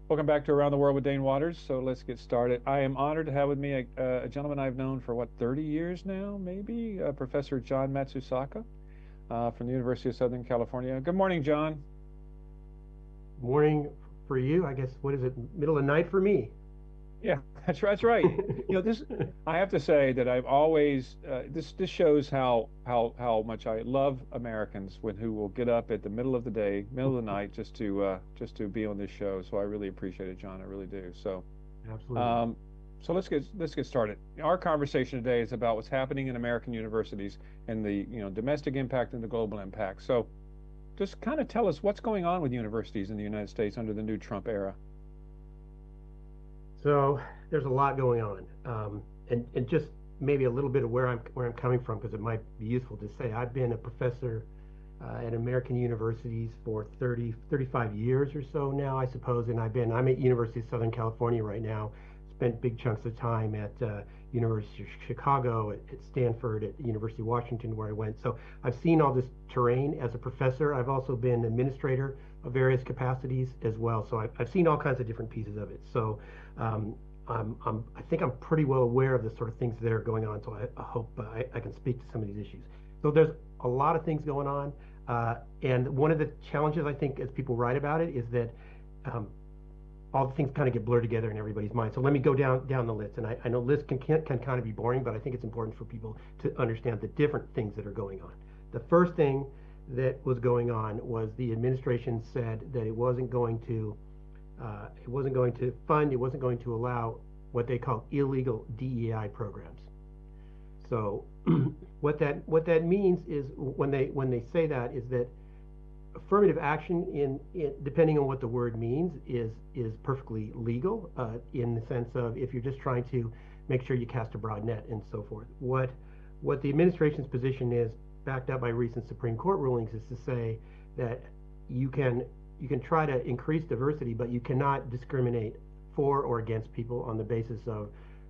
Welcome back to Around the World with Dane Waters. So let's get started. I am honored to have with me a gentleman I've known for what, 30 years now, maybe, Professor John Matsusaka from the University of Southern California. Good morning, John. Morning for you. I guess what is it? Middle of the night for me. Yeah, that's right. This I have to say that I've always this shows how much I love Americans when who will get up at the middle of the day, middle of the night, just to be on this show. So I really appreciate it, John. I really do. Absolutely. Um, so let's get started. Our conversation today is about what's happening in American universities and the domestic impact and the global impact. So just kind of tell us what's going on with universities in the United States under the new Trump era. So there's a lot going on, and just maybe a little bit of where I'm coming from because it might be useful to say I've been a professor at American universities for 30, 35 years or so now, I suppose, and I'm at University of Southern California right now. Spent big chunks of time at University of Chicago, at Stanford, at University of Washington, where I went. So I've seen all this terrain as a professor. I've also been administrator of various capacities as well. So I've seen all kinds of different pieces of it. So um, I think I'm pretty well aware of the sort of things that are going on. So I hope I can speak to some of these issues. So there's a lot of things going on. And one of the challenges, I think, as people write about it, is that um, all the things kind of get blurred together in everybody's mind. So let me go down the list. And I know lists can kind of be boring, but I think it's important for people to understand the different things that are going on. The first thing that was going on was the administration said that it wasn't going to fund, it wasn't going to allow what they call illegal DEI programs. So what that means is when they say that is that affirmative action in depending on what the word means is perfectly legal in the sense of if you're just trying to make sure you cast a broad net and so forth. What the administration's position is, backed up by recent Supreme Court rulings, is to say that you can you can try to increase diversity, but you cannot discriminate for or against people on the basis of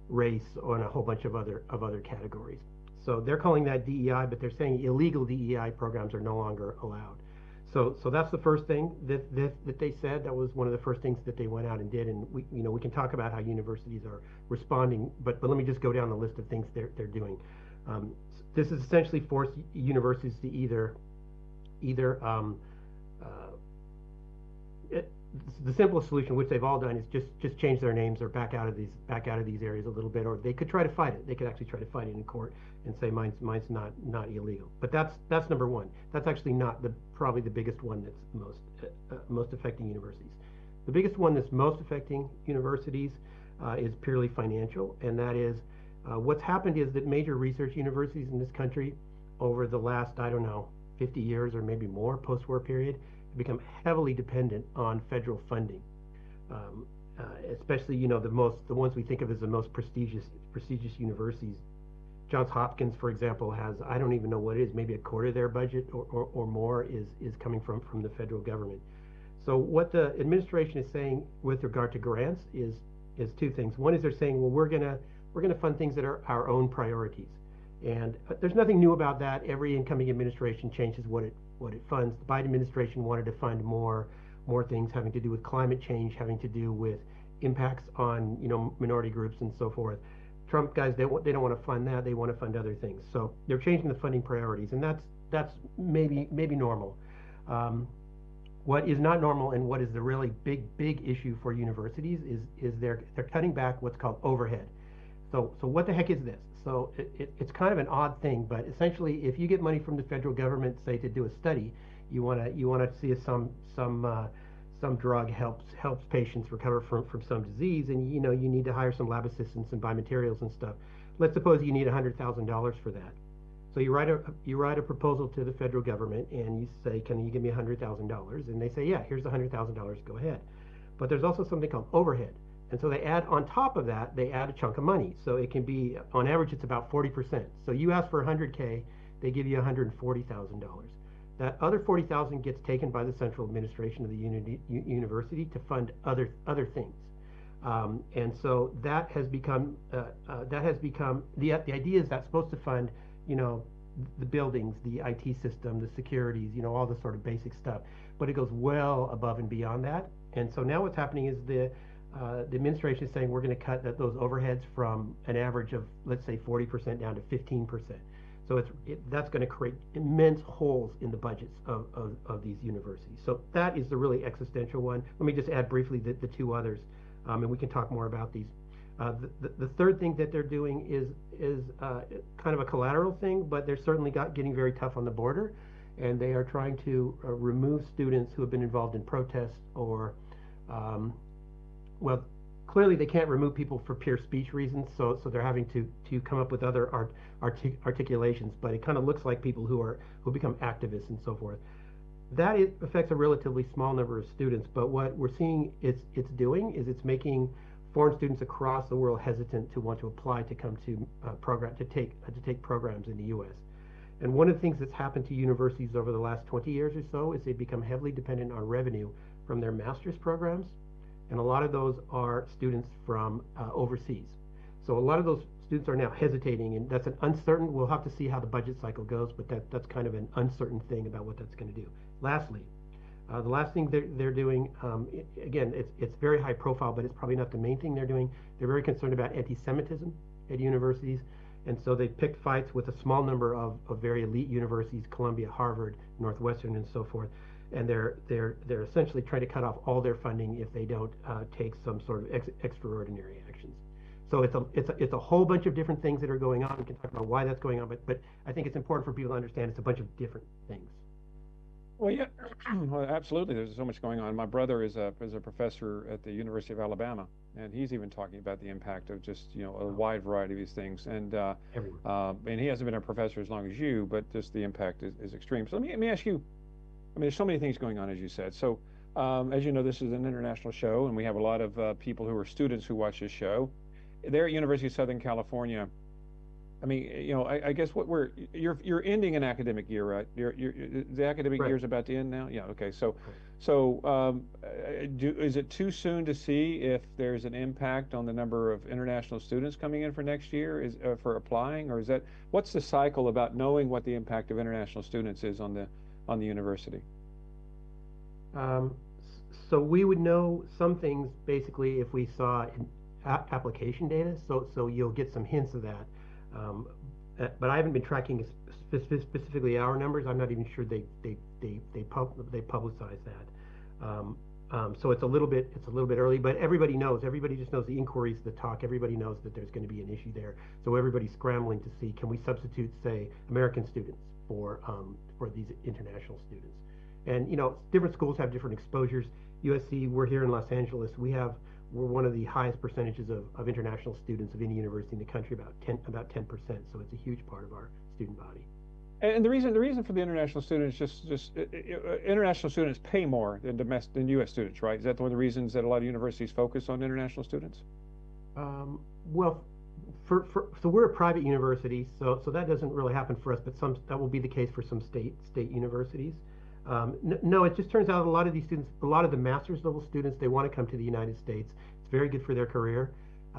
race or on a whole bunch of other categories. So they're calling that DEI, but they're saying illegal DEI programs are no longer allowed. So that's the first thing that they said. That was one of the first things that they went out and did. And we can talk about how universities are responding, but let me just go down the list of things they're doing. Um, this is essentially forced universities to either uh, it, the simplest solution, which they've all done, is just change their names or back out of these areas a little bit, or they could try to fight it. They could actually try to fight it in court and say mine's not illegal. But that's number one. That's actually not the probably the biggest one that's most affecting universities. The biggest one that's most affecting universities is purely financial, and that is what's happened is that major research universities in this country over the last, I don't know, 50 years or maybe more post-war period have become heavily dependent on federal funding. Um, uh, Especially, the ones we think of as the most prestigious universities. Johns Hopkins, for example, has, I don't even know what it is, maybe a quarter of their budget or more is coming from the federal government. So what the administration is saying with regard to grants is two things. One is they're saying, well, we're gonna fund things that are our own priorities, and there's nothing new about that. Every incoming administration changes what it funds. The Biden administration wanted to fund more things having to do with climate change, having to do with impacts on minority groups and so forth. Trump guys, they don't want to fund that. They want to fund other things. So they're changing the funding priorities, and that's maybe normal. Um, what is not normal and what is the really big issue for universities is they're cutting back what's called overhead. So what the heck is this? So it's kind of an odd thing, but essentially, if you get money from the federal government, say to do a study, you wanna see if some drug helps patients recover from some disease, and you need to hire some lab assistants and buy materials and stuff. Let's suppose you need $100,000 for that. So you write a proposal to the federal government and you say, can you give me $100,000? And they say, yeah, here's $100,000. Go ahead. But there's also something called overhead. And so they add on top of that, they add a chunk of money. So it can be, on average, it's about 40%. So you ask for 100K, they give you $140,000. That other 40,000 gets taken by the central administration of the university to fund other things. And so that has become the idea is that's supposed to fund, you know, the buildings, the IT system, the securities, all the sort of basic stuff. But it goes well above and beyond that, And so now what's happening is the administration is saying we're going to cut those overheads from an average of, let's say, 40% down to 15%. So that's going to create immense holes in the budgets of these universities. So that is the really existential one. Let me just add briefly the two others, and we can talk more about these. The third thing that they're doing is kind of a collateral thing, but they're certainly getting very tough on the border, and they are trying to remove students who have been involved in protests or um, well, clearly they can't remove people for pure speech reasons, so they're having to come up with other articulations. But it kind of looks like people who become activists and so forth. That affects a relatively small number of students, but what we're seeing it's doing is it's making foreign students across the world hesitant to want to apply to come to program to take programs in the U.S. And one of the things that's happened to universities over the last 20 years or so is they've become heavily dependent on revenue from their master's programs, and a lot of those are students from overseas. So a lot of those students are now hesitating, and that's an uncertain. We'll have to see how the budget cycle goes, but that's kind of an uncertain thing about what that's going to do. Lastly, the last thing they're doing, again, it's very high profile, but it's probably not the main thing they're doing. They're very concerned about anti-Semitism at universities, and so they picked fights with a small number of very elite universities, Columbia, Harvard, Northwestern, and so forth. And they're essentially trying to cut off all their funding if they don't take some sort of extraordinary actions. So it's a whole bunch of different things that are going on. We can talk about why that's going on, but I think it's important for people to understand it's a bunch of different things. Well, yeah, well, absolutely. There's so much going on. My brother is a professor at the University of Alabama, and he's even talking about the impact of just a wide variety of these things. Everywhere. And he hasn't been a professor as long as you, but just the impact is extreme. So let me ask you. I mean, there's so many things going on, as you said. So, as you know, this is an international show, and we have a lot of people who are students who watch this show. There at University of Southern California, I mean, I guess you're ending an academic year, right? The academic Right. year is about to end now. Yeah. Okay. So, Right. is it too soon to see if there's an impact on the number of international students coming in for next year, is for applying, or is that what's the cycle about knowing what the impact of international students is on the university? Um, so we would know some things basically if we saw application data. So you'll get some hints of that. Um, but I haven't been tracking specifically our numbers. I'm not even sure they publicize that. So it's a little bit early, but everybody knows. Everybody just knows the inquiries, the talk. Everybody knows that there's going to be an issue there. So everybody's scrambling to see, can we substitute, say, American students for these international students? And different schools have different exposures. USC, we're here in Los Angeles. We're one of the highest percentages of international students of any university in the country, about 10%. So it's a huge part of our student body. And the reason for the international students international students pay more than U.S. students, right? Is that one of the reasons that a lot of universities focus on international students? Um, well, so we're a private university, so that doesn't really happen for us, but that will be the case for some state universities. No, it just turns out a lot of these students, a lot of the master's level students, they want to come to the United States. It's very good for their career.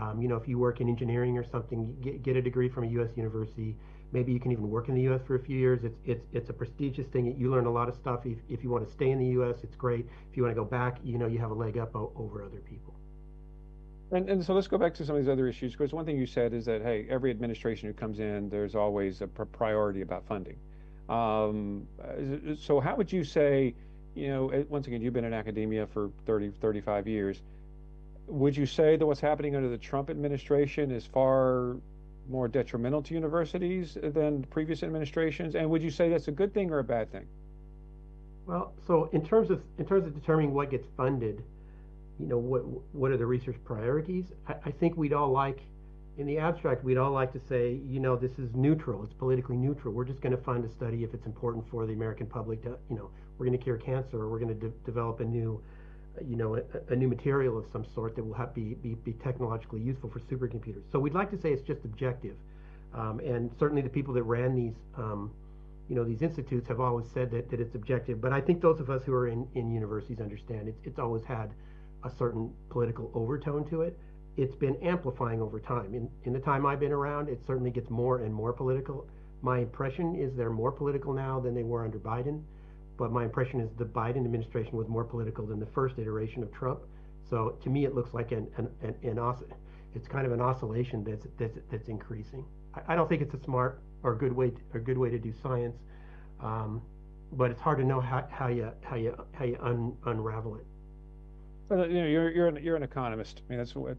If you work in engineering or something, get a degree from a U.S. university. Maybe you can even work in the U.S. for a few years. It's a prestigious thing. You learn a lot of stuff. If you want to stay in the U.S., it's great. If you want to go back, you have a leg up over other people. And so let's go back to some of these other issues, because one thing you said is that, hey, every administration who comes in, there's always a priority about funding. So how would you say, once again, you've been in academia for 30, 35 years. Would you say that what's happening under the Trump administration is far more detrimental to universities than previous administrations? And would you say that's a good thing or a bad thing? Well, so in terms of determining what gets funded, what are the research priorities? I think we'd all like, in the abstract, we'd all like to say, this is neutral. It's politically neutral. We're just going to fund a study if it's important for the American public to, we're going to cure cancer, or we're going to develop a new, a new material of some sort that will be technologically useful for supercomputers. So we'd like to say it's just objective. And certainly the people that ran these institutes have always said that it's objective. But I think those of us who are in universities understand it's always had a certain political overtone to it. It's been amplifying over time. In the time I've been around, it certainly gets more and more political. My impression is they're more political now than they were under Biden. but my impression is the Biden administration was more political than the first iteration of Trump. So to me, it looks like it's kind of an oscillation that's increasing. I don't think it's a smart or good way to do science, um, but it's hard to know how you unravel it. Well, you're an economist. I mean, that's what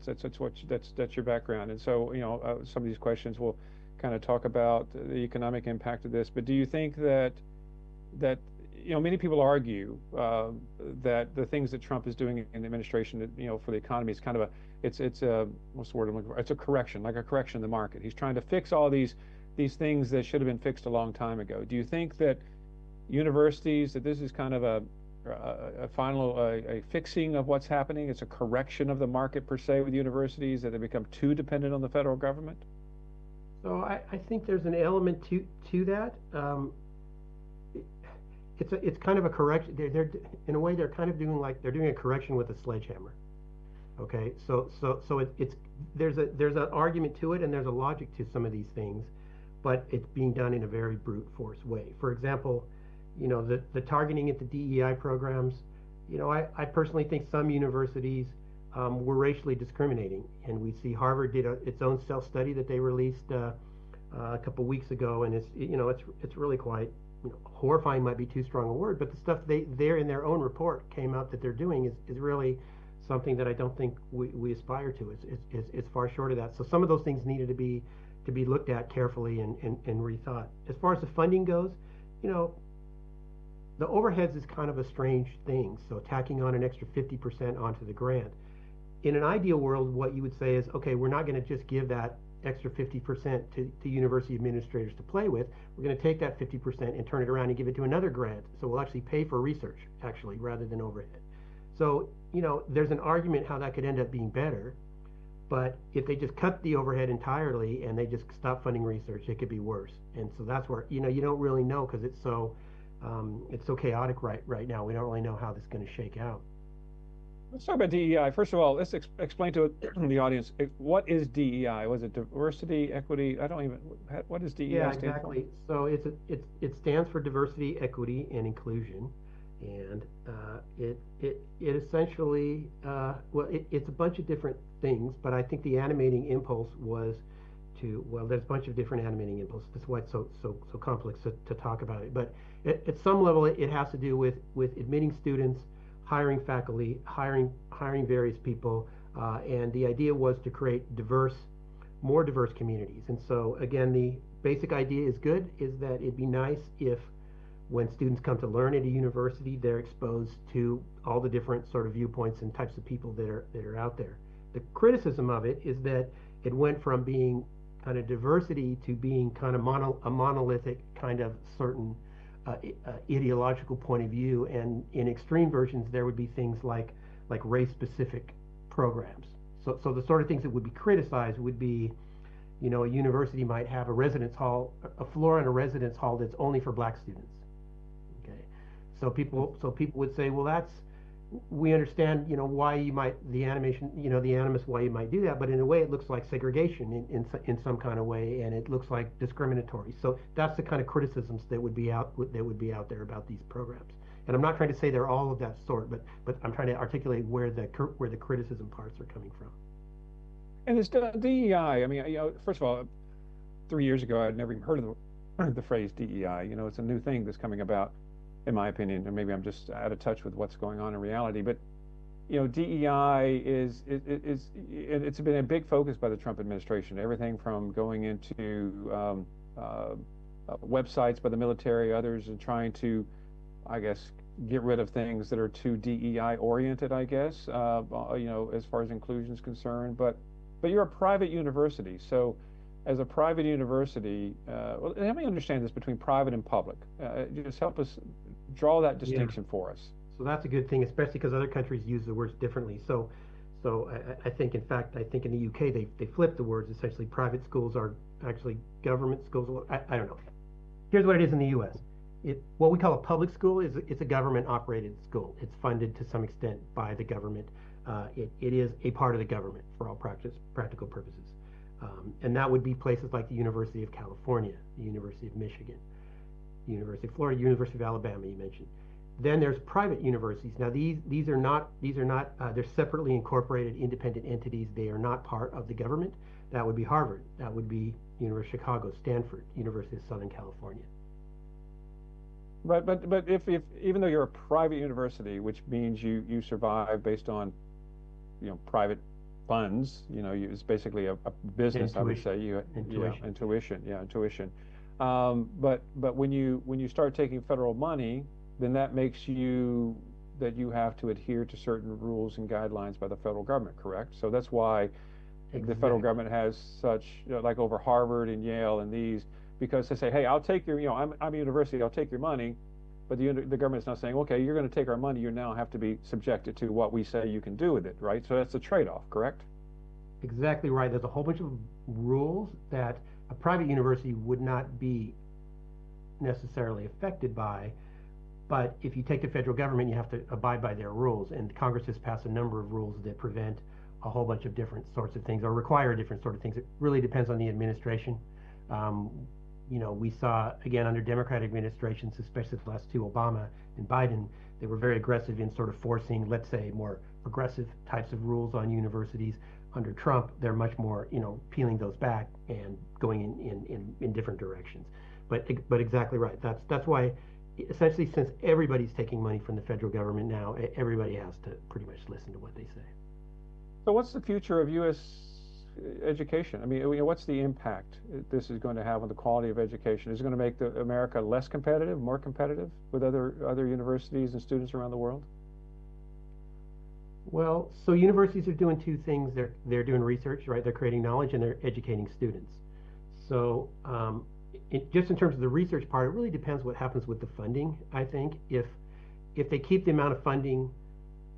that's your background. And so, some of these questions will kind of talk about the economic impact of this. But do you think that many people argue that the things that Trump is doing in the administration, for the economy is kind of it's a what's the word I'm looking for? It's a correction, like a correction in the market. He's trying to fix all these things that should have been fixed a long time ago. Do you think that universities that this is kind of a final a fixing of what's happening? It's a correction of the market per se with universities that they become too dependent on the federal government. So I think there's an element to that. It's kind of a correction. They're in a way they're kind of doing a correction with a sledgehammer. Okay, so it's there's an argument to it and there's a logic to some of these things, but it's being done in a very brute force way. For example, the targeting at the DEI programs. I personally think some universities were racially discriminating, and we see Harvard did its own self study that they released a couple weeks ago, and it's really quite horrifying might be too strong a word, but the stuff they're in their own report came out that they're doing is really something that I don't think we aspire to. It's far short of that. So some of those things needed to be looked at carefully and rethought. As far as the funding goes, you know, the overheads is kind of a strange thing. So tacking on an extra 50% onto the grant. In an ideal world, what you would say is, okay, we're not going to just give that extra 50% to university administrators to play with. We're going to take that 50% and turn it around and give it to another grant. So we'll actually pay for research, actually, rather than overhead. So, there's an argument how that could end up being better. But if they just cut the overhead entirely and they just stop funding research, it could be worse. And so that's where, you don't really know because it's so chaotic right now. We don't really know how this is going to shake out. Let's talk about DEI. First of all, let's explain to the audience what is DEI? Was it diversity, equity? I don't even. What does DEI Yeah, stand for? exactly. So it stands for diversity, equity, and inclusion, and it essentially it's a bunch of different things. But I think the animating impulse was there's a bunch of different animating impulses. That's why it's so complex to talk about it. But at some level, it has to do with admitting students, hiring faculty, hiring various people, and the idea was to create more diverse communities. And so again, the basic idea is good, is that it'd be nice if when students come to learn at a university, they're exposed to all the different sort of viewpoints and types of people that are out there. The criticism of it is that it went from being kind of diversity to being kind of a monolithic kind of certain ideological point of view, and in extreme versions there would be things like race-specific programs. So the sort of things that would be criticized would be, a university might have a floor in a residence hall that's only for black students. Okay, so people would say, well, we understand, why you might the animation, the animus why you might do that, but in a way it looks like segregation in some kind of way, and it looks like discriminatory. So that's the kind of criticisms that would be out there about these programs. And I'm not trying to say they're all of that sort, but I'm trying to articulate where the criticism parts are coming from. And this DEI. I mean, first of all, 3 years ago, I'd never even heard of the phrase DEI. It's a new thing that's coming about, in my opinion, and maybe I'm just out of touch with what's going on in reality. But DEI it's been a big focus by the Trump administration. Everything from going into websites by the military, others, and trying to, I guess, get rid of things that are too DEI oriented, I guess, as far as inclusion is concerned. But you're a private university, so as a private university, well, let me understand this between private and public. Just help us draw that Yeah. distinction for us. So that's a good thing, especially because other countries use the words differently. So I think, in fact, in the UK they flip the words. Essentially, private schools are actually government schools. I don't know. Here's what it is in the U.S. What we call a public school it's a government operated school. It's funded to some extent by the government. It is a part of the government for all practical purposes. And that would be places like the University of California, the University of Michigan, University of Florida, University of Alabama, you mentioned. Then there's private universities. Now these are not they're separately incorporated independent entities. They are not part of the government. That would be Harvard. That would be University of Chicago, Stanford, University of Southern California. But if even though you're a private university, which means you survive based on private funds, it's basically a business, I would Intuition. say. Yeah, Intuition. intuition, yeah, intuition. But when you start taking federal money, then that makes that you have to adhere to certain rules and guidelines by the federal government, correct? So that's why the federal Exactly. government has such, like over Harvard and Yale and these, because they say, hey, I'll take your, I'm a university, I'll take your money, but the government's not saying, okay, you're going to take our money, you now have to be subjected to what we say you can do with it, right? So that's a trade-off, correct? Exactly right. There's a whole bunch of rules that a private university would not be necessarily affected by. But if you take the federal government, you have to abide by their rules. And Congress has passed a number of rules that prevent a whole bunch of different sorts of things or require different sort of things. It really depends on the administration. Um, we saw, again, under Democratic administrations, especially the last two, Obama and Biden, they were very aggressive in sort of forcing, let's say, more progressive types of rules on universities. Under Trump, they're much more, peeling those back and going in different directions. But exactly right. That's why essentially, since everybody's taking money from the federal government now, everybody has to pretty much listen to what they say. So what's the future of U.S. education? I mean, what's the impact this is going to have on the quality of education? Is it going to make America less competitive, more competitive with other universities and students around the world? Well, so universities are doing two things. They're doing research, right? They're creating knowledge and they're educating students. So just in terms of the research part, it really depends what happens with the funding. I think if they keep the amount of funding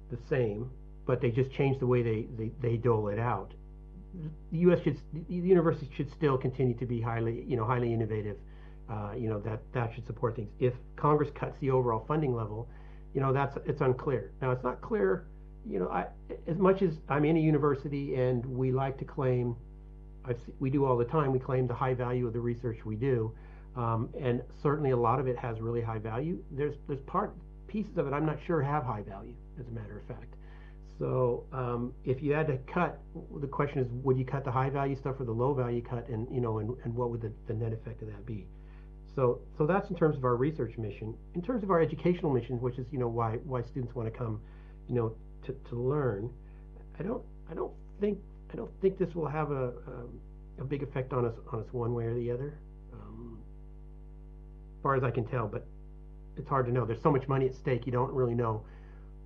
the same, but they just change the way they dole it out, the university should still continue to be highly innovative. That should support things. If Congress cuts the overall funding level, it's unclear. Now it's not clear. As much as I'm in a university and we like to claim, we do all the time, we claim the high value of the research we do, and certainly a lot of it has really high value. There's pieces of it I'm not sure have high value, as a matter of fact. So if you had to cut, the question is, would you cut the high value stuff or the low value cut, and what would the net effect of that be? So that's in terms of our research mission. In terms of our educational mission, which is why students want to come, to learn. I don't I don't think I don't think this will have a big effect on us one way or the other, as far as I can tell. But it's hard to know. There's so much money at stake. You don't really know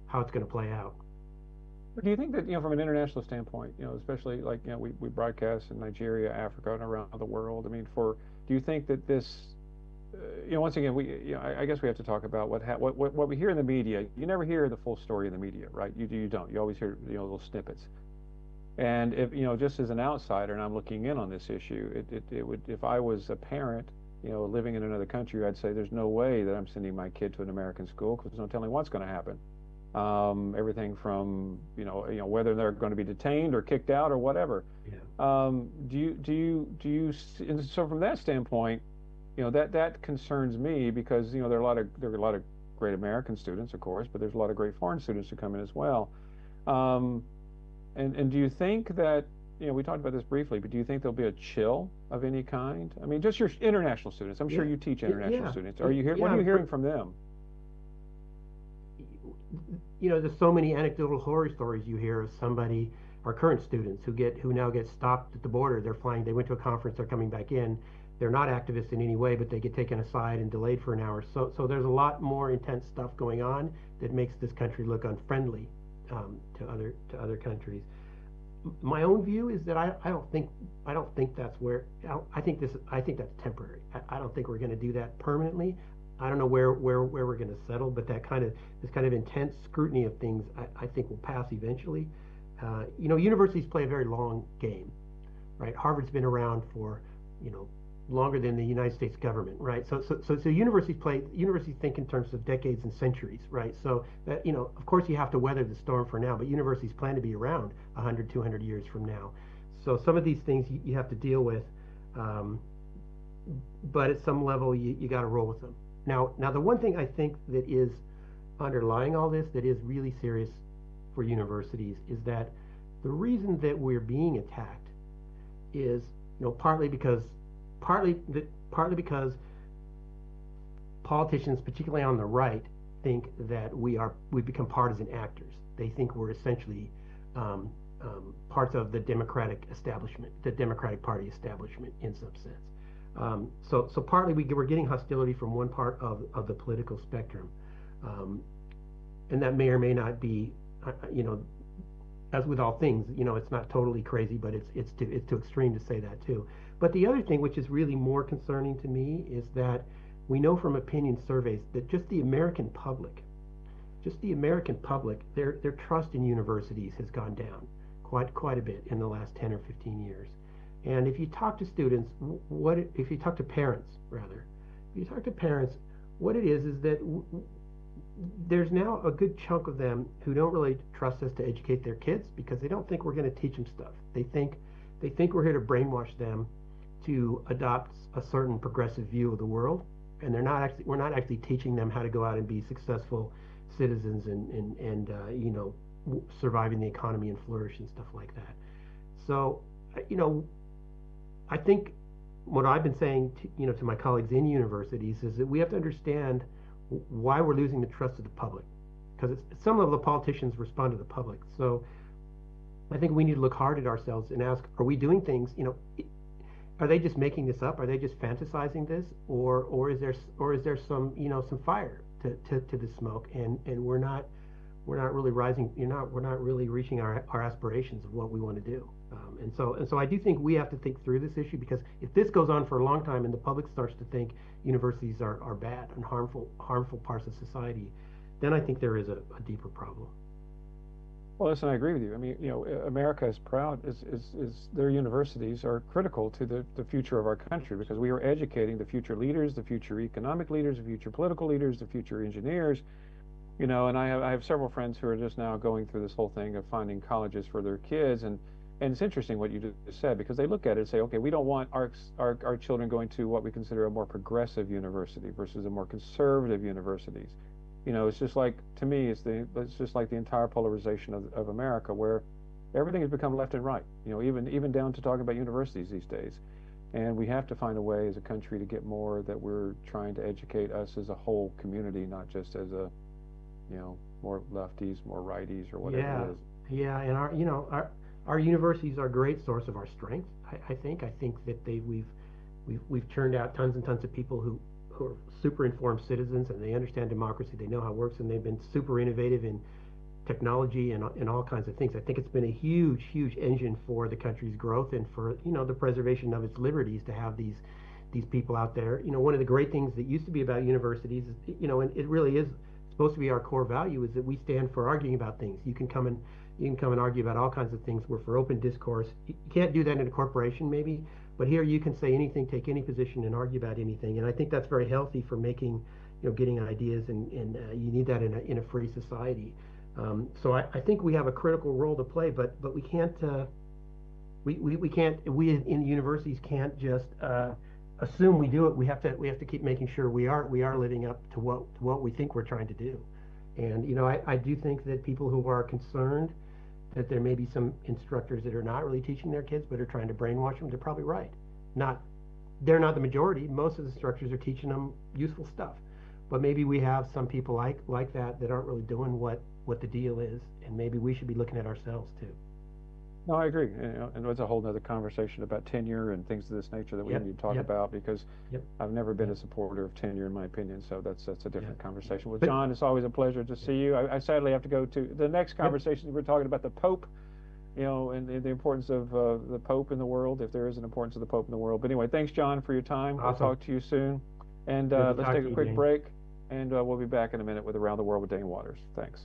how it's going to play out. Do you think that, from an international standpoint, especially like, we broadcast in Nigeria, Africa, and around the world. I mean, do you think that this, once again, I guess we have to talk about what we hear in the media. You never hear the full story in the media, right? You don't. You always hear, little snippets. And if, just as an outsider, and I'm looking in on this issue, it would, if I was a parent, living in another country, I'd say there's no way that I'm sending my kid to an American school because there's no telling what's going to happen. Everything from whether they're going to be detained or kicked out or whatever. Yeah. And so from that standpoint, that concerns me because there are a lot of great American students, of course, but there's a lot of great foreign students who come in as well. Um, and do you think that we talked about this briefly, but do you think there'll be a chill of any kind? I mean, just your international students. I'm sure Yeah. you teach international Yeah. students. Are you here? What are Yeah. you hearing from them? There's so many anecdotal horror stories you hear of somebody, our current students who now get stopped at the border. They're flying. They went to a conference. They're coming back in. They're not activists in any way, but they get taken aside and delayed for an hour. So there's a lot more intense stuff going on that makes this country look unfriendly, to other countries. My own view is that I don't think that's where I think that's temporary. I don't think we're going to do that permanently. I don't know where we're going to settle, but this kind of intense scrutiny of things I think will pass eventually. Universities play a very long game, right? Harvard's been around for you know longer than the United States government, right? So universities think in terms of decades and centuries, right? So that of course you have to weather the storm for now, but universities plan to be around 100, 200 years from now. So some of these things you have to deal with, um, but at some level you got to roll with them. Now the one thing I think that is underlying all this that is really serious for universities is that the reason that we're being attacked is, partly partly because politicians, particularly on the right, think that we become partisan actors. They think we're essentially parts of the Democratic establishment, the Democratic Party establishment, in some sense. So partly we're getting hostility from one part of the political spectrum, um, and that may or may not be, you know, as with all things, it's not totally crazy, but it's too extreme to say that too. But the other thing, which is really more concerning to me, is that we know from opinion surveys that just the American public, their trust in universities has gone down quite a bit in the last 10 or 15 years. And if you talk to students, if you talk to parents rather, if you talk to parents, what it is that there's now a good chunk of them who don't really trust us to educate their kids because they don't think we're going to teach them stuff. They think we're here to brainwash them to adopt a certain progressive view of the world, and we're not actually teaching them how to go out and be successful citizens and surviving the economy and flourish and stuff like that. So, you know, I think what I've been saying to my colleagues in universities is that we have to understand why we're losing the trust of the public, because some of the politicians respond to the public. So I think we need to look hard at ourselves and ask, are we doing things, are they just making this up? Are they just fantasizing this, or is there some some fire to the smoke, and we're not really rising, we're not really reaching our aspirations of what we want to do. And so I do think we have to think through this issue, because if this goes on for a long time and the public starts to think universities are bad and harmful parts of society, then I think there is a deeper problem. Well, listen, I agree with you. I mean, America is proud, is their universities are critical to the future of our country, because we are educating the future leaders, the future economic leaders, the future political leaders, the future engineers. And I have several friends who are just now going through this whole thing of finding colleges for their kids, and it's interesting what you just said, because they look at it and say, okay, we don't want our children going to what we consider a more progressive university versus a more conservative universities. It's just like, to me, it's just like the entire polarization of America, where everything has become left and right. Even down to talking about universities these days. And we have to find a way as a country to get more that we're trying to educate us as a whole community, not just as more lefties, more righties, or whatever Yeah, it is. yeah, and our universities are a great source of our strength. I think that we've churned out tons and tons of people who are super informed citizens, and they understand democracy. They know how it works, and they've been super innovative in technology and all kinds of things. I think it's been a huge engine for the country's growth and for the preservation of its liberties to have these people out there. One of the great things that used to be about universities is, and it really is supposed to be our core value, is that we stand for arguing about things. You can come and argue about all kinds of things. We're for open discourse. You can't do that in a corporation, maybe, but here you can say anything, take any position, and argue about anything. And I think that's very healthy for getting ideas, and you need that in a free society. So I think we have a critical role to play, but we can't we can't we in universities can't just assume we do it. We have to keep making sure we are living up to what we think we're trying to do. And I do think that people who are concerned that there may be some instructors that are not really teaching their kids but are trying to brainwash them, they're probably right. Not They're not the majority. Most of the instructors are teaching them useful stuff. But maybe we have some people like that aren't really doing what the deal is, and maybe we should be looking at ourselves too. No, I agree. And it's a whole nother conversation about tenure and things of this nature that we Yep, need to talk yep, about, because yep, I've never been yep, a supporter of tenure, in my opinion. So that's a yeah, different yeah. conversation. Well, But John, it's always a pleasure to yep, see you. I sadly have to go to the next yep, conversation. We're talking about the Pope, and the importance of the Pope in the world, if there is an importance of the Pope in the world. But anyway, thanks, John, for your time. I'll awesome. talk to you soon. And Good to let's talk take to a you, quick Dane. break, and we'll be back in a minute with Around the World with Dane Waters. Thanks.